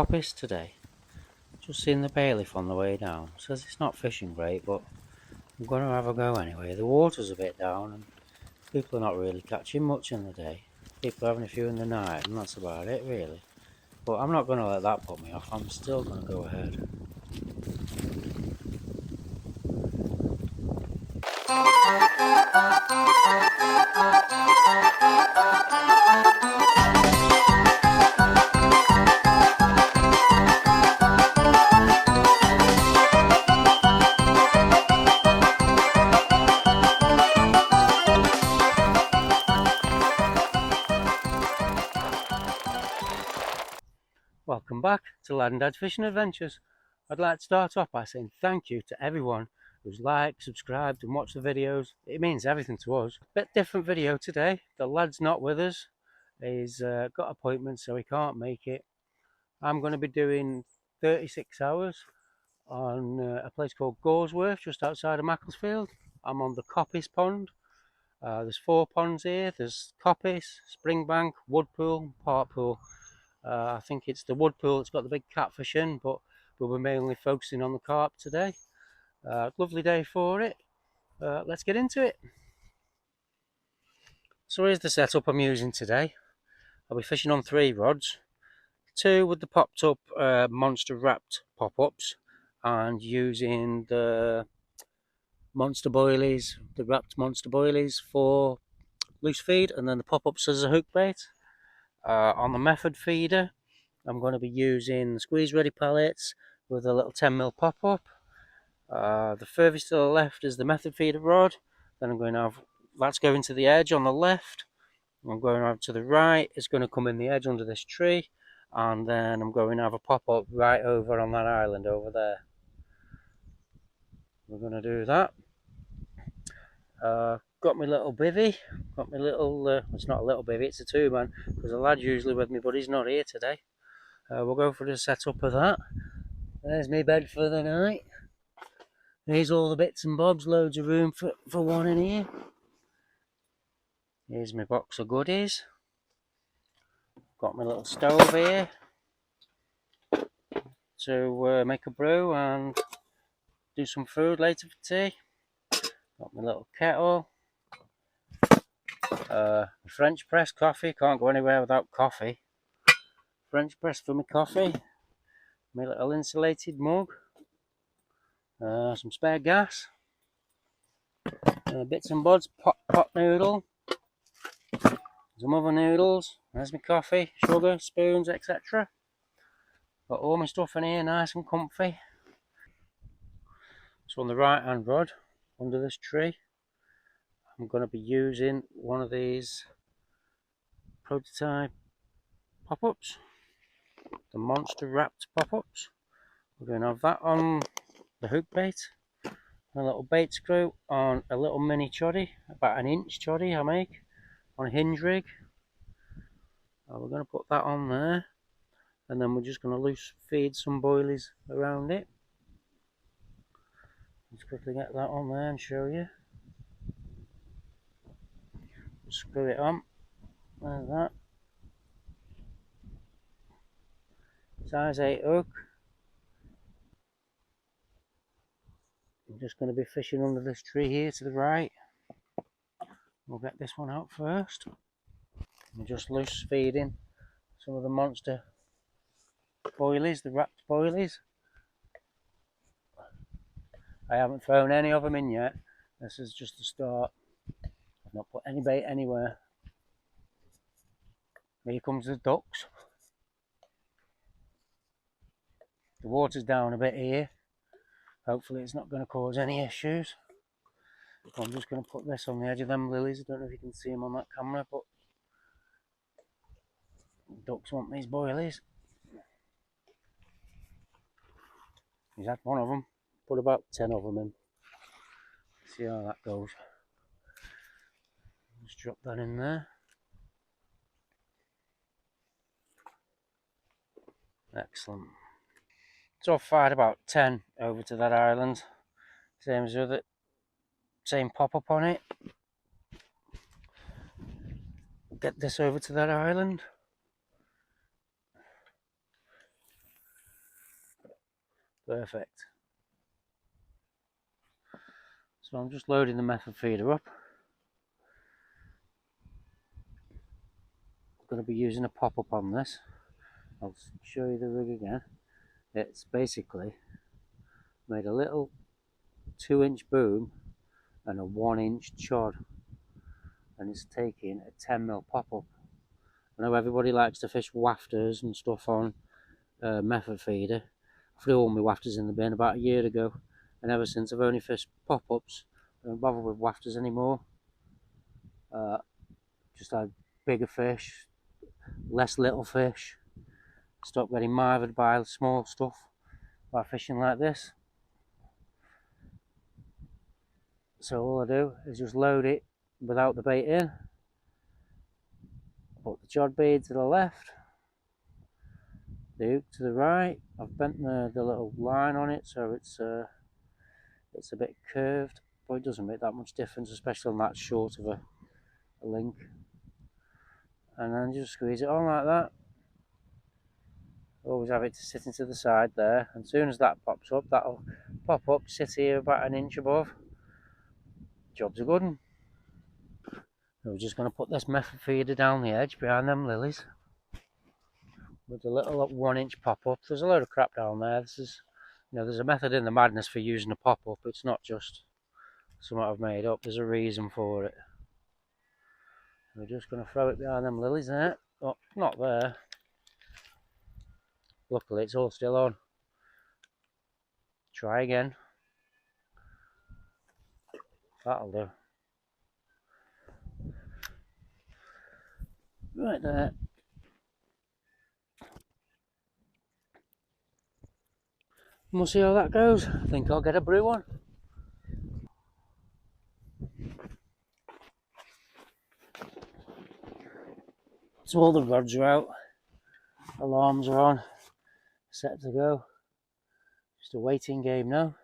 Coppice today. Just seen the bailiff on the way down. Says it's not fishing great, but I'm going to have a go anyway. The water's a bit down and people are not really catching much in the day. People are having a few in the night and that's about it really. But I'm not going to let that put me off. I'm still going to go ahead. Welcome back to Lad and Dad's Fishing Adventures. I'd like to start off by saying thank you to everyone who's liked, subscribed and watched the videos. It means everything to us. Bit different video today. The lad's not with us. He's got appointments so he can't make it. I'm going to be doing 36 hours on a place called Gawsworth just outside of Macclesfield. I'm on the Coppice pond. There's 4 ponds here. There's Coppice, Springbank, Woodpool, Park Pool. I think it's the Woodpool that's got the big catfish in, but we'll be mainly focusing on the carp today. Lovely day for it. Let's get into it. So here's the setup I'm using today. I'll be fishing on 3 rods. 2 with the popped up monster wrapped pop-ups and using the monster boilies, the wrapped monster boilies for loose feed, and then the pop-ups as a hook bait. On the method feeder I'm going to be using the squeeze ready pellets with a little 10mm pop-up. The furthest to the left is the method feeder rod. Then I'm going to have that's going to the edge on the left. I'm going to have to the right, it's going to come in the edge under this tree, and then I'm going to have a pop-up right over on that island over there. We're going to do that. Got my little bivvy, got my little, it's not a little bivvy, it's a 2-man, because the lad's usually with me, but he's not here today. We'll go for the setup of that. There's my bed for the night. Here's all the bits and bobs, loads of room for one in here. Here's my box of goodies. Got my little stove here to make a brew and do some food later for tea. Got my little kettle. French press coffee, can't go anywhere without coffee. French press for my coffee. My little insulated mug. Some spare gas. Bits and bobs, pot noodle. Some other noodles. There's my coffee, sugar, spoons, etc. Got all my stuff in here, nice and comfy. So on the right hand rod, under this tree, I'm going to be using one of these prototype pop-ups, the monster wrapped pop-ups. We're going to have that on the hook bait, a little bait screw on a little mini choddy, about 1-inch choddy I make on a hinge rig. We're going to put that on there, and then we're just going to loose feed some boilies around it. Let's quickly get that on there and show you. Screw it on, there's that. Size 8 hook. I'm just going to be fishing under this tree here to the right. We'll get this one out first. I'm just loose feeding some of the monster boilies, the wrapped boilies. I haven't thrown any of them in yet. This is just the start. I've not put any bait anywhere. Here comes the ducks. The water's down a bit here. Hopefully it's not going to cause any issues. I'm just going to put this on the edge of them lilies. I don't know if you can see them on that camera, but ducks want these boilies. He's had one of them. Put about 10 of them in. See how that goes. Just drop that in there. Excellent. So I've fired about 10 over to that island. Same as the other, same pop-up on it. Get this over to that island. Perfect. So I'm just loading the method feeder up. I'm going to be using a pop-up on this. I'll show you the rig again. It's basically made a little 2-inch boom and a 1-inch chod, and it's taking a 10mm pop-up. I know everybody likes to fish wafters and stuff on method feeder. I threw all my wafters in the bin about a year ago, and ever since I've only fished pop-ups. I don't bother with wafters anymore. Just had bigger fish, less little fish. Stop getting mired by small stuff by fishing like this. So all I do is just load it without the bait in. Put the chod bead to the left, the hook to the right. I've bent the little line on it so it's a bit curved, but it doesn't make that much difference, especially on that short of a link. And then just squeeze it on like that. Always have it sitting to the side there, and as soon as that pops up, that'll pop up, sit here about an inch above. Job's a good one. So we're just going to put this method feeder down the edge behind them lilies with a little 1-inch pop-up. There's a load of crap down there. This is, there's a method in the madness for using a pop-up. It's not just something I've made up. There's a reason for it. We're just going to throw it behind them lilies there. Oh, not there. Luckily it's all still on. Try again. That'll do. Right there. We'll see how that goes. I think I'll get a brew one. So all the rods are out, alarms are on, set to go. Just a waiting game now.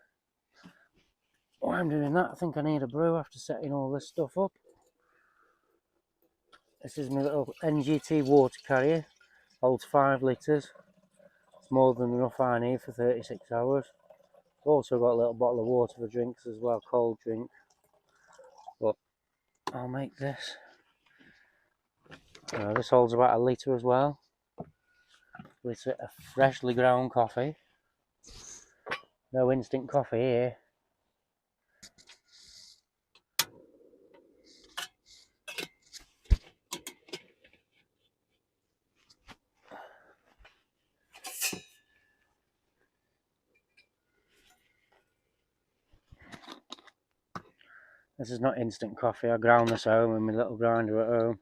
While I'm doing that, I think I need a brew after setting all this stuff up. This is my little NGT water carrier, holds 5 litres. It's more than enough I need for 36 hours. I've also got a little bottle of water for drinks as well, cold drink. But I'll make this. This holds about a litre as well. Litre of freshly ground coffee. No instant coffee here. This is not instant coffee. I ground this home with my little grinder at home.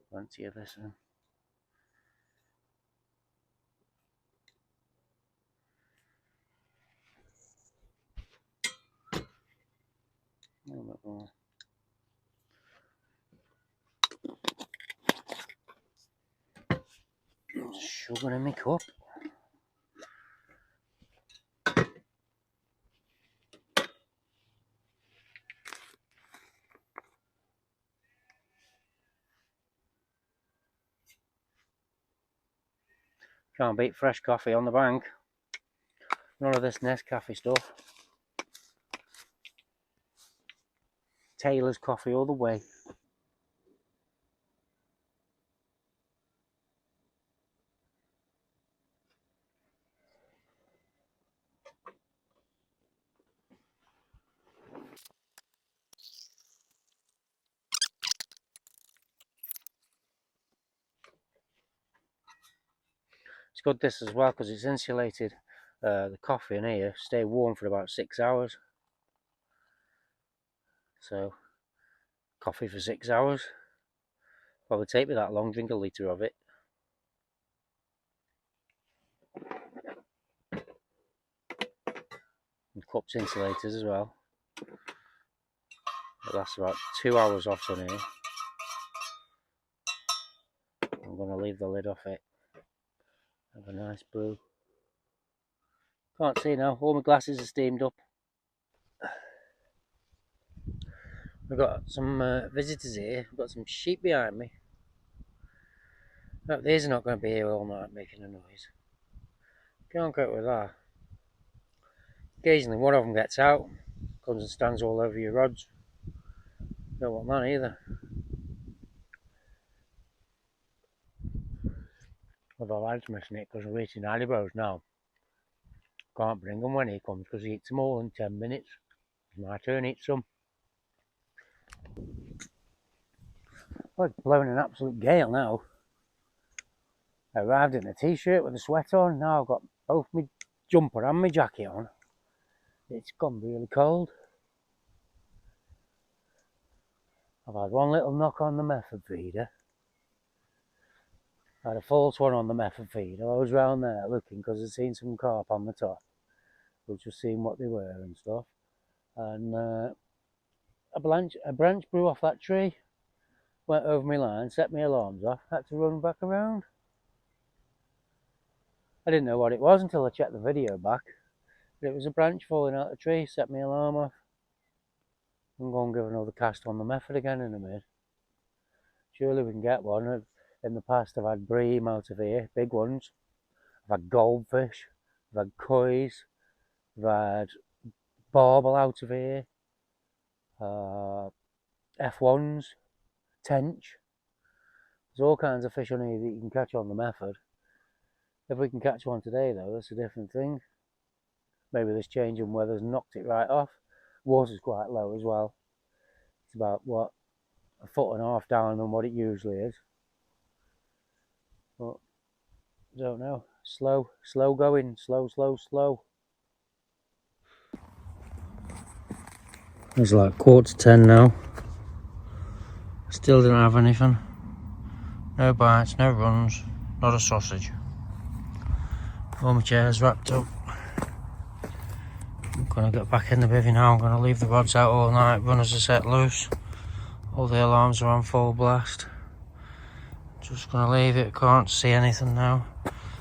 Plenty of this in. A little bit more. Sugar in my cup. Can't beat fresh coffee on the bank. None of this Nescafe stuff. Taylor's coffee all the way. It's good this as well because it's insulated. The coffee in here stay warm for about 6 hours. So coffee for 6 hours. Probably take me that long, drink a litre of it. And cups insulators as well. It lasts about 2 hours off on here. I'm going to leave the lid off it. Have a nice brew. Can't see now, all my glasses are steamed up. We've got some visitors here. We've got some sheep behind me. No, these are not going to be here all night making a noise. Can't cope with that. Occasionally one of them gets out, comes and stands all over your rods. Don't want that either. Although I like missing it because we're eating Alibros now. Can't bring him when he comes because he eats them all in 10 minutes. It's my turn to eat some. Oh, it's blowing an absolute gale now. I arrived in a t-shirt with a sweat on. Now I've got both my jumper and my jacket on. It's gone really cold. I've had one little knock on the method feeder. I had a false one on the method feeder. I was round there looking because I'd seen some carp on the top. I was just seeing what they were and stuff. And a branch blew off that tree, went over my line, set my alarms off, had to run back around. I didn't know what it was until I checked the video back. But it was a branch falling out of the tree, set my alarm off. I'm going to give another cast on the method again in a minute. Surely we can get one. In the past I've had bream out of here, big ones. I've had goldfish, I've had kois, I've had barbel out of here, F1s, tench. There's all kinds of fish on here that you can catch on the method. If we can catch one today though, that's a different thing. Maybe this change in weather's knocked it right off. Water's quite low as well. It's about, what, 1.5 foot down than what it usually is. But, I don't know. Slow going. Slow. It's like 9:45 now. Still didn't have anything. No bites, no runs, not a sausage. All my chairs wrapped up. I'm gonna get back in the bivvy now. I'm gonna leave the rods out all night, runners are set loose. All the alarms are on full blast. Just gonna leave it, can't see anything now.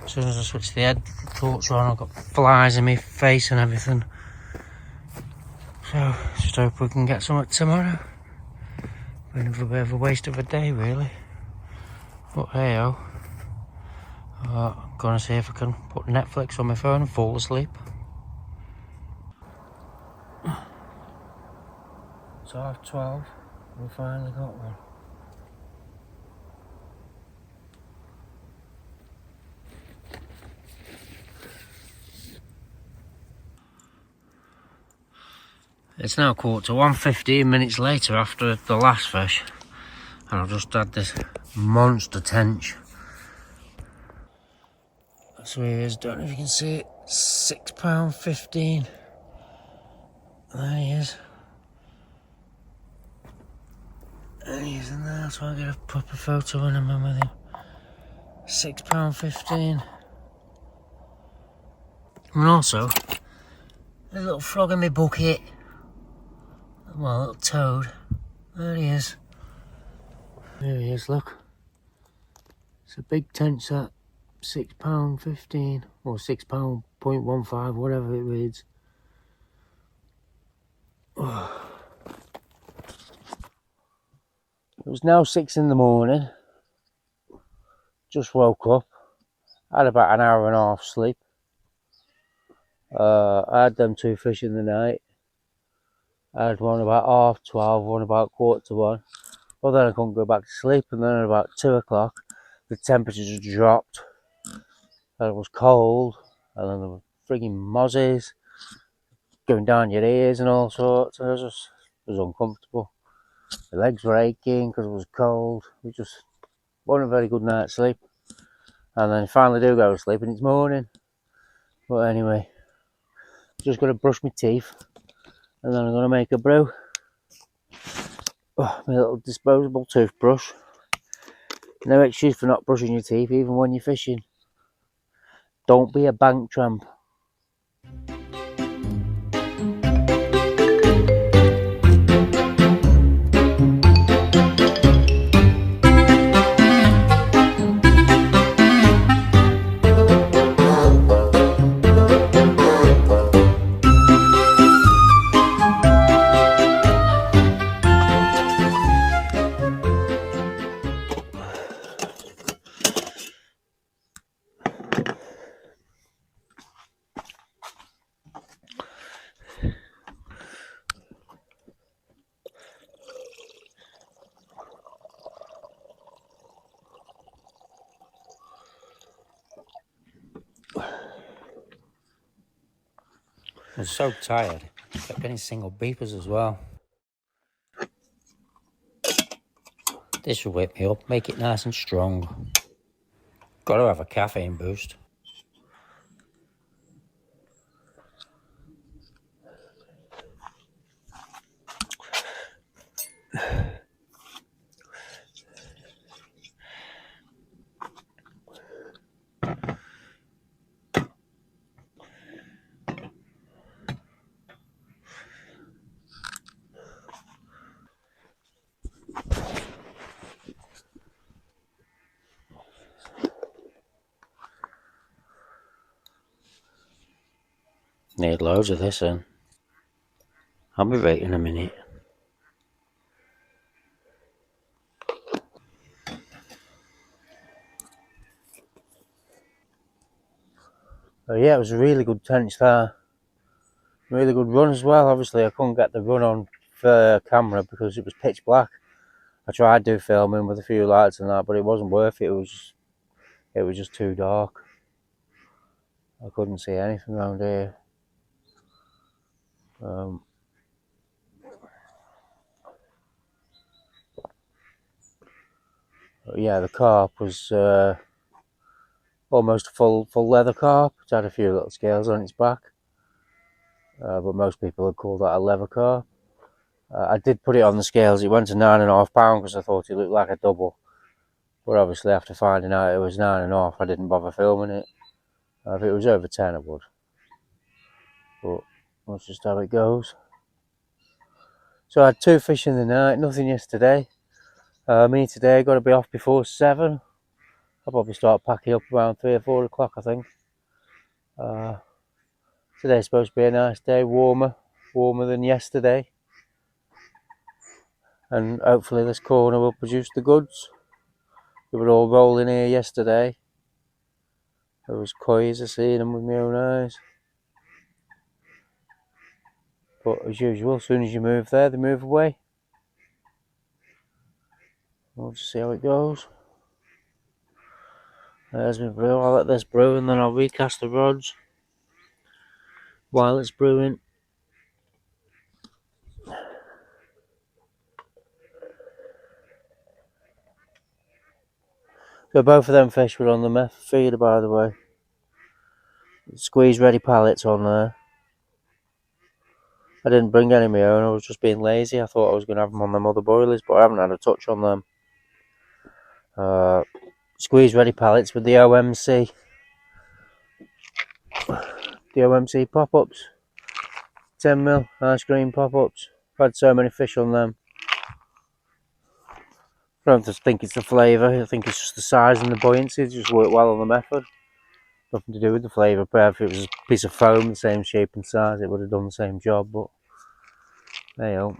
As soon as I switch the head torch on, I've got flies in my face and everything. So, just hope we can get something tomorrow. Been a bit of a waste of a day really. But hey ho. I'm gonna see if I can put Netflix on my phone and fall asleep. It's 12:30, we finally got one. It's now 1:45, 15 minutes later after the last fish, and I've just had this monster tench. That's where he is, don't know if you can see it, £6.15. There he is. And he's in there, so I'll get a proper photo of him with him. £6.15. And also, there's a little frog in my bucket. Well, a little toad. There he is. There he is, look. It's a big tench, that. £6.15 or £6.15, whatever it reads. Oh. It was now 6 in the morning. Just woke up. Had about an hour and a half sleep. I had them 2 fish in the night. I had one about 12:30, one about 1:45. Well, then I couldn't go back to sleep, and then at about 2 o'clock, the temperatures dropped. And it was cold, and then there were frigging mozzies going down your ears and all sorts. And it was uncomfortable. My legs were aching because it was cold. It just wasn't a very good night's sleep. And then I finally do go to sleep, and it's morning. But anyway, just got to brush my teeth, and then I'm going to make a brew. Oh, my little disposable toothbrush. No excuse for not brushing your teeth, even when you're fishing. Don't be a bank tramp. I was so tired, kept getting single beepers as well. This will wake me up, make it nice and strong. Gotta have a caffeine boost. Need loads of this in. I'll be right in a minute. Oh yeah, it was a really good tench there. Really good run as well. Obviously I couldn't get the run on for camera because it was pitch black. I tried to do filming with a few lights and that, but it wasn't worth it. It was just too dark. I couldn't see anything around here. Yeah, the carp was almost a full leather carp. It had a few little scales on its back, but most people would call that a leather carp. I did put it on the scales. It went to £9.5 because I thought it looked like a double. But obviously, after finding out it was 9.5, I didn't bother filming it. If it was over 10, I would. But that's just how it goes. So I had 2 fish in the night, nothing yesterday. Me today, got to be off before 7. I'll probably start packing up around 3 or 4 o'clock, I think. Today's supposed to be a nice day, warmer than yesterday. And hopefully this corner will produce the goods. We were all rolling here yesterday. There was koi's, I seen them with my own eyes. But as usual, as soon as you move there, they move away. We'll just see how it goes. There's my brew. I'll let this brew and then I'll recast the rods while it's brewing. So both of them fish were on the meth feeder, by the way. Squeeze ready pallets on there. I didn't bring any of my own, I was just being lazy. I thought I was going to have them on them other boilers, but I haven't had a touch on them. Squeeze ready pallets with the OMC. The OMC pop-ups. 10mm ice cream pop-ups. I've had so many fish on them. I don't think it's the flavour, I think it's just the size and the buoyancy. It just worked well on the method. Nothing to do with the flavour. Perhaps if it was a piece of foam the same shape and size, it would have done the same job, but there you go.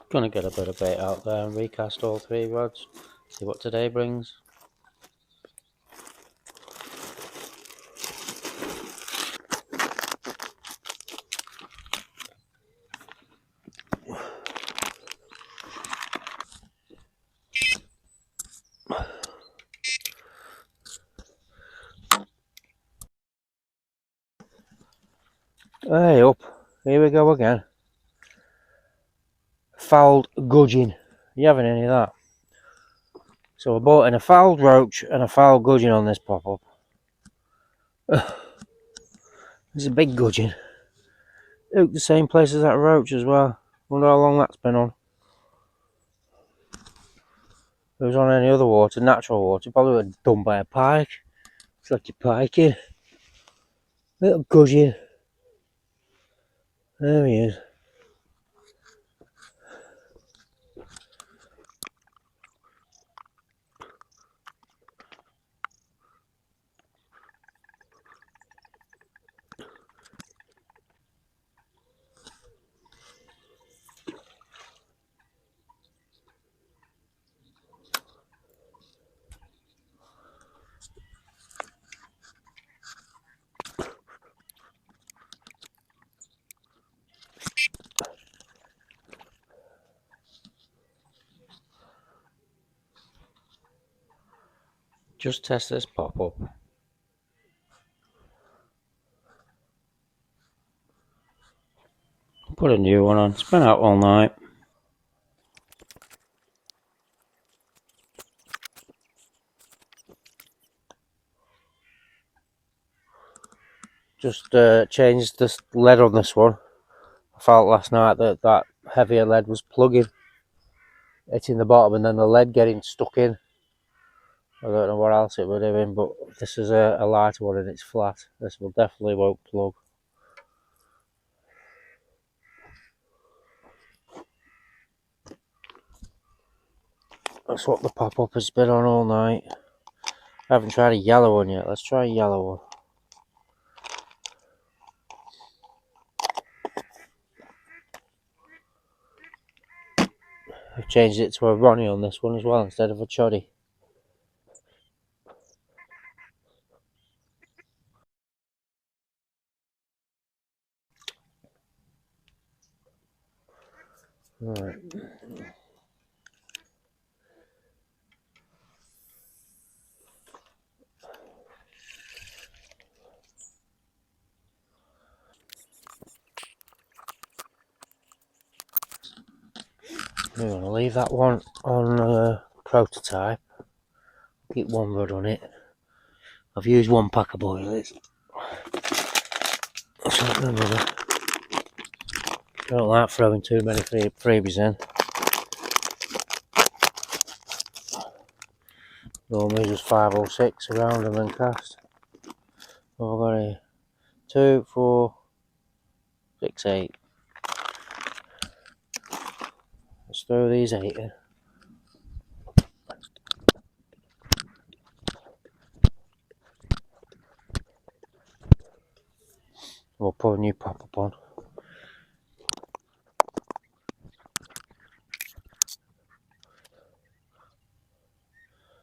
Gonna get a bit of bait out there and recast all 3 rods. See what today brings. Hey up, here we go again. Fouled gudgeon. You having any of that? So I bought in a fouled roach and a fouled gudgeon on this pop-up. It's a big gudgeon. Look, the same place as that roach as well. Wonder how long that's been on. If it was on any other water, natural water, probably would have been done by a pike. It's like your pike here. Little gudgeon. There he is. Just test this pop-up. Put a new one on. It's been out all night. Just changed the lead on this one. I felt last night that that heavier lead was plugging, hitting the bottom, and then the lead getting stuck in. I don't know what else it would have been, but this is a lighter one and it's flat. This will definitely won't plug. That's what the pop-up has been on all night. I haven't tried a yellow one yet. Let's try a yellow one. I've changed it to a Ronnie on this one as well instead of a Choddy. Right. I'm going to leave that one on prototype. Keep one rod on it. I've used one pack of boilies. So I don't like throwing too many freebies in. Normally just 5 or 6 around and then cast. Oh, I've got a 2, 4, 6, 8. Let's throw these 8 in. We'll put a new pop-up on.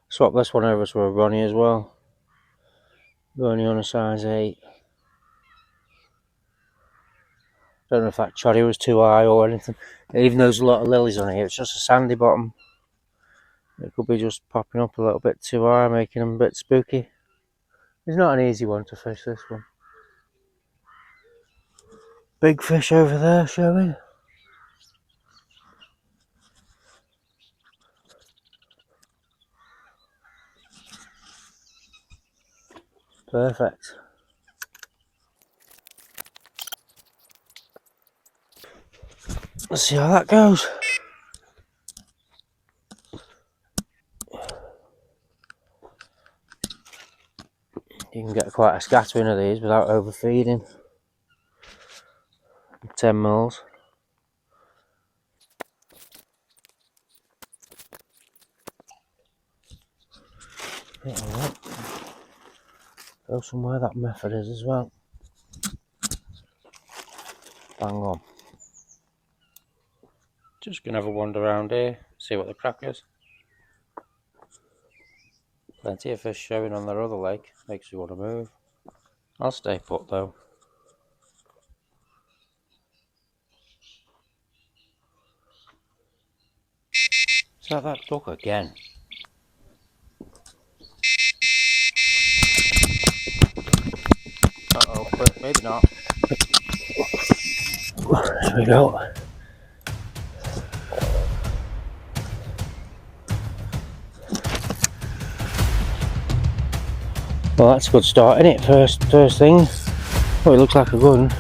Swap this one over to a Ronnie as well. Ronnie on a size 8. Don't know if that choddy was too high or anything. Even though there's a lot of lilies on here, it's just a sandy bottom. It could be just popping up a little bit too high, making them a bit spooky. It's not an easy one to fish, this one. Big fish over there showing. Perfect. Let's see how that goes. You can get quite a scattering of these without overfeeding. 10 mils. Go somewhere that method is as well. Bang on. Just gonna have a wander around here, see what the crack is. Plenty of fish showing on their other lake, makes you want to move. I'll stay put though. Is that duck again? Uh-oh, but maybe not. There we go. Well, that's a good start, isn't it? First thing. Oh, it looks like a good one.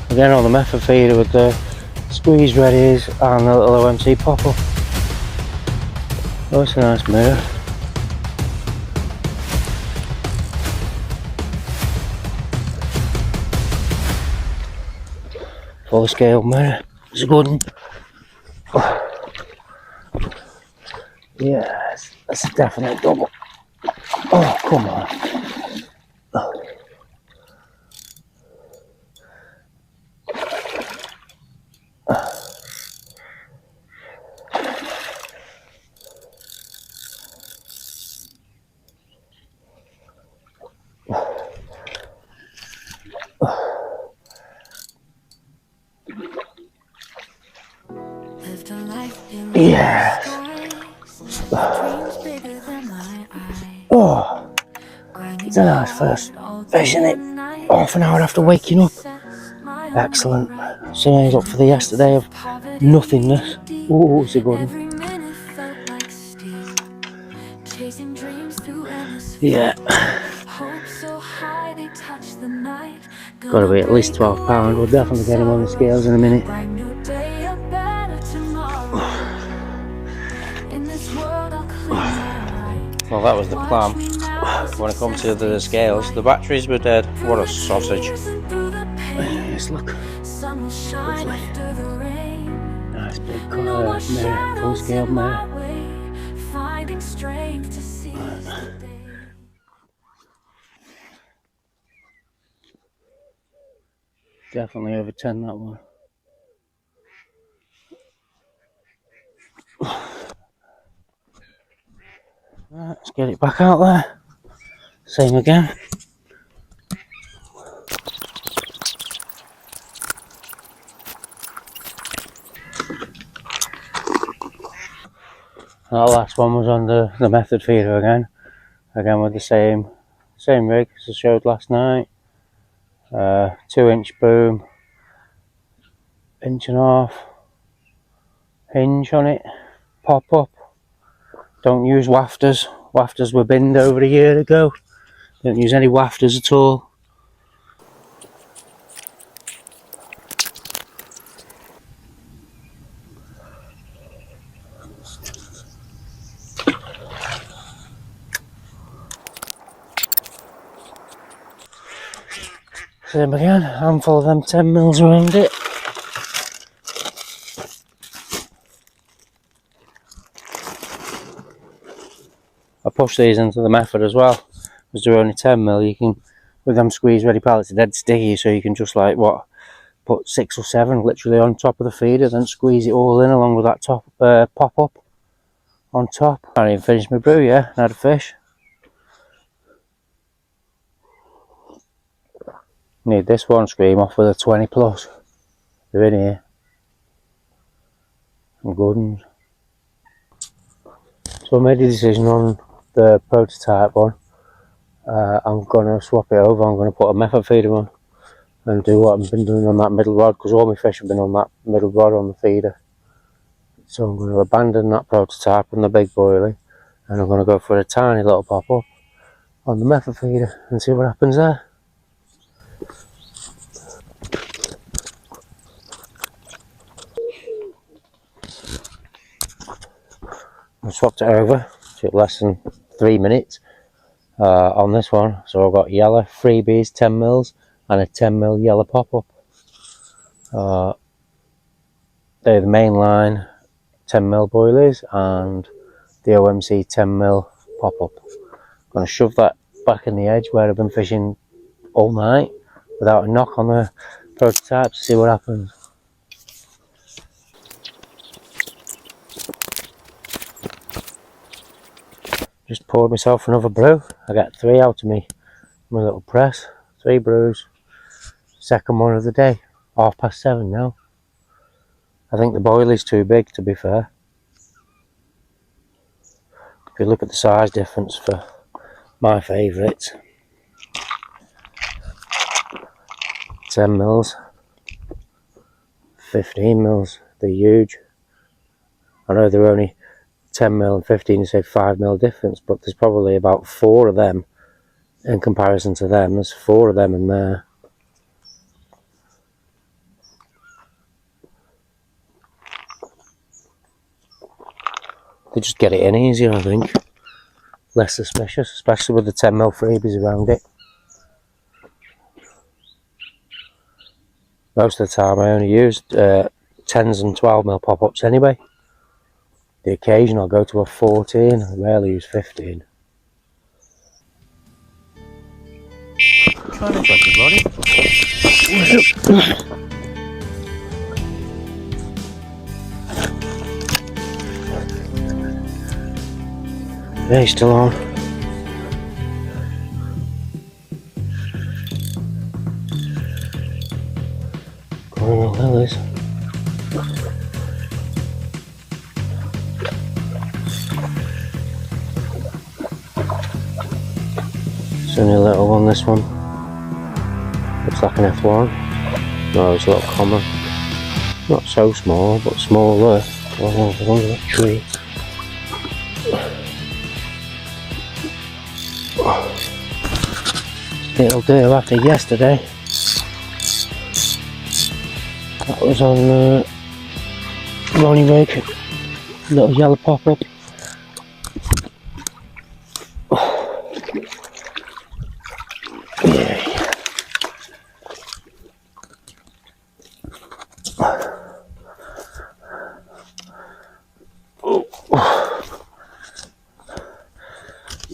Again on the method feeder with the squeeze readies and the little OMC popper. Oh, it's a nice mirror. Full scale mirror. It's a good one. Yes, that's a definite double. Oh, come on. Yeah. Oh, It's a nice first fishing it half an hour after waking up. Excellent. So I up for the yesterday of nothingness. Ooh, it's a good one. Yeah. Gotta be at least £12. We'll definitely get him on the scales in a minute. Well, that was the plan. When it comes to the scales, the batteries were dead. What a sausage. Yes, look. Lovely. Nice big mirror, full scale mirror. Definitely over 10, that one. Right, let's get it back out there. Same again. That last one was on the method feeder again with the same rig as I showed last night. 2-inch boom, 1.5 hinge on it, pop up. Don't use wafters. Wafters were binned over a year ago. Don't use any wafters at all. Same again, handful of them 10mm around it. I push these into the method as well, because they're only 10mm. You can, with them squeeze ready pallets, they're dead sticky, so you can just like put 6 or 7 literally on top of the feeder, then squeeze it all in along with that top pop up on top. I didn't finish my brew yet, I had a fish. Need this one scream off with a 20 plus. They're in here. Some good ones. So I made a decision on the prototype one. I'm going to swap it over. I'm going to put a method feeder on and do what I've been doing on that middle rod, because all my fish have been on that middle rod on the feeder. So I'm going to abandon that prototype on the big boilie, and I'm going to go for a tiny little pop up on the method feeder and see what happens there. I swapped it over, took less than 3 minutes on this one. So I've got yellow freebies 10mm and a 10mm yellow pop-up. They're the main line 10mm boilies and the OMC 10mm pop-up. I'm going to shove that back in the edge where I've been fishing all night without a knock on the prototype to see what happens. Just poured myself another brew. I got 3 out of my little press. 3 brews. Second one of the day. 7:30 now. I think the boilie's too big, to be fair. If you look at the size difference for my favourites. 10mm. 15mm. They're huge. I know they're only 10mm and 15, say 5mm difference, but there's probably about 4 of them in comparison to them. There's 4 of them in there. They just get it in easier, I think. Less suspicious, especially with the 10mm freebies around it. Most of the time I only used 10s and 12mm pop-ups anyway. The occasion I'll go to a 14, I rarely use 15. Trying to drop the body. Yeah, he's still on. Going on lilies. It's only a little one, this one. Looks like an F1. No, it's a little common. Not so small, but smaller. Oh, under that tree. It'll do after yesterday. That was on Ronnie Rig. Little yellow pop-up.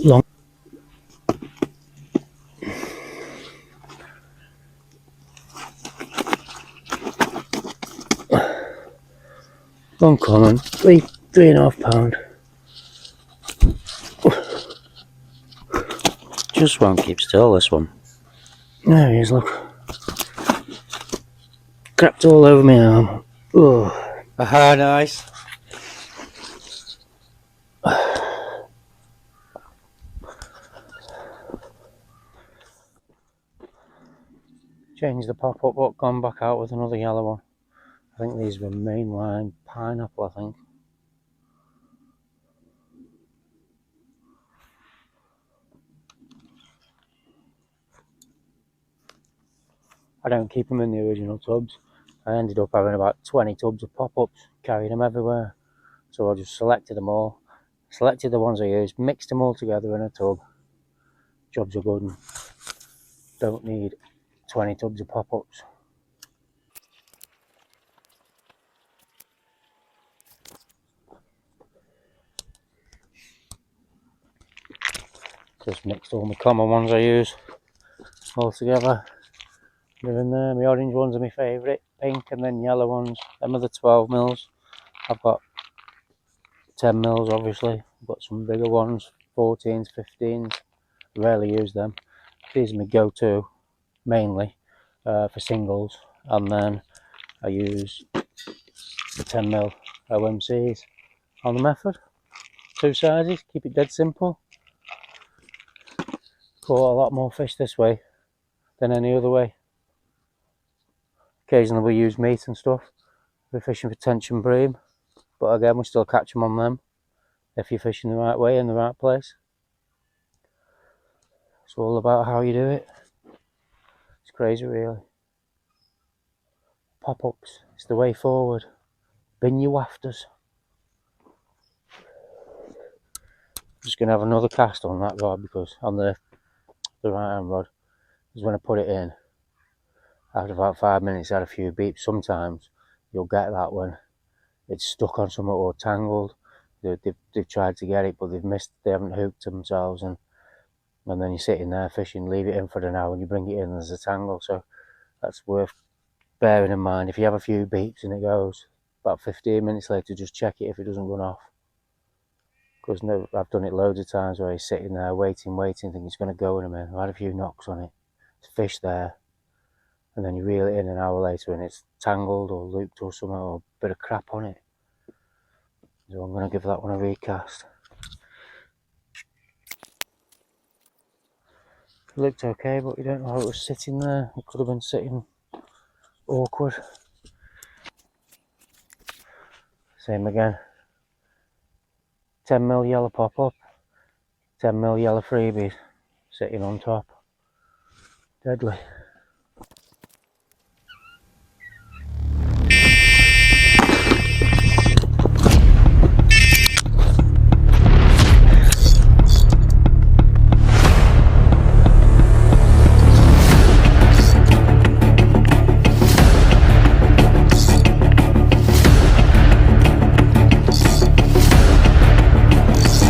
Long. Uncommon, 3.5 pound. Just won't keep still, this one. There he is, look. Crapped all over my arm. Oh. Aha, nice. Changed the pop-up, but gone back out with another yellow one. I think these were mainline pineapple, I think. I don't keep them in the original tubs. I ended up having about 20 tubs of pop-ups, carried them everywhere. So I just selected them all. Selected the ones I used, mixed them all together in a tub. Jobs are good and don't need 20 tubs of pop-ups. Just mixed all my common ones I use all together. They're in there. My orange ones are my favourite, pink, and then yellow ones. Them are the 12 mils. I've got 10 mils obviously. I've got some bigger ones, 14s, 15s. Rarely use them. These are my go-to mainly for singles, and then I use the 10 mil OMCs on the method. Two sizes, keep it dead simple. Caught a lot more fish this way than any other way. Occasionally we use meat and stuff. We're fishing for tench and bream, but again we still catch them on them if you're fishing the right way in the right place. It's all about how you do it. It's crazy really. Pop-ups, it's the way forward. Bin your wafters. I'm just going to have another cast on that rod, because on the right hand rod, is when I put it in, after about 5 minutes I had a few beeps. Sometimes you'll get that when it's stuck on something or tangled. They've tried to get it but they've missed, they haven't hooked themselves, and then you're sitting there fishing, leave it in for an hour and you bring it in and there's a tangle. So that's worth bearing in mind. If you have a few beeps and it goes, about 15 minutes later just check it if it doesn't run off. Because no, I've done it loads of times where he's sitting there waiting, thinking it's going to go in a minute. I've had a few knocks on it, there's fish there, and then you reel it in an hour later and it's tangled or looped or something, or a bit of crap on it. So I'm going to give that one a recast. It looked okay, but you don't know how it was sitting there. It could have been sitting awkward. Same again. 10 mil yellow pop-up, 10 mil yellow freebies sitting on top. Deadly.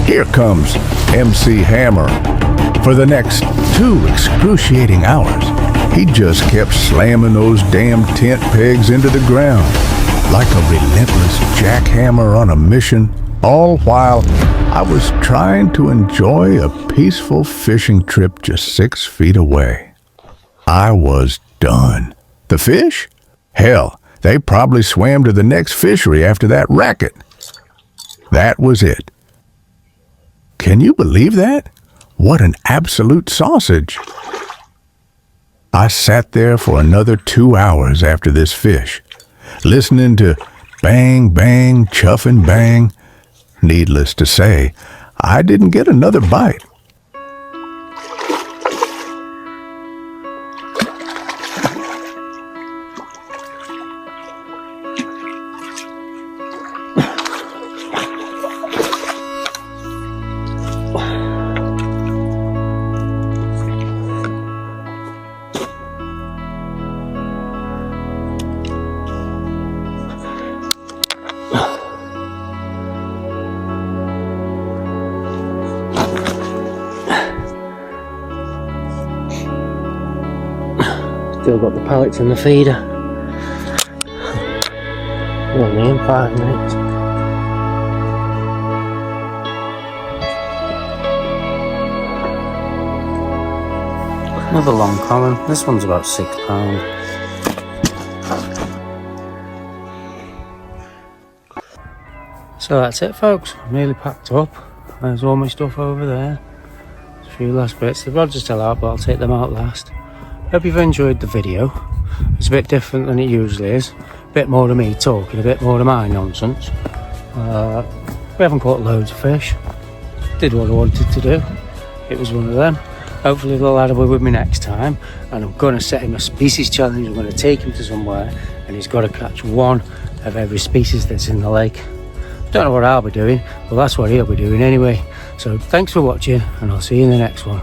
Here comes MC Hammer. For the next 2 excruciating hours, he just kept slamming those damn tent pegs into the ground like a relentless jackhammer on a mission, all while I was trying to enjoy a peaceful fishing trip just 6 feet away. I was done. The fish? Hell, they probably swam to the next fishery after that racket. That was it. Can you believe that? What an absolute sausage! I sat there for another 2 hours after this fish, listening to bang, bang, chuff and bang. Needless to say, I didn't get another bite. Still got the pallets in the feeder. We're only in 5 minutes. Another long common. This one's about £6. So that's it, folks. I'm nearly packed up. There's all my stuff over there. There's a few last bits. The rods are still out, but I'll take them out last. Hope you've enjoyed the video. It's a bit different than it usually is. A bit more of me talking, a bit more of my nonsense. We haven't caught loads of fish. Did what I wanted to do. It was one of them. Hopefully the lad will be with me next time, and I'm going to set him a species challenge. I'm going to take him to somewhere and he's got to catch one of every species that's in the lake. Don't know what I'll be doing, but that's what he'll be doing anyway. So thanks for watching, and I'll see you in the next one.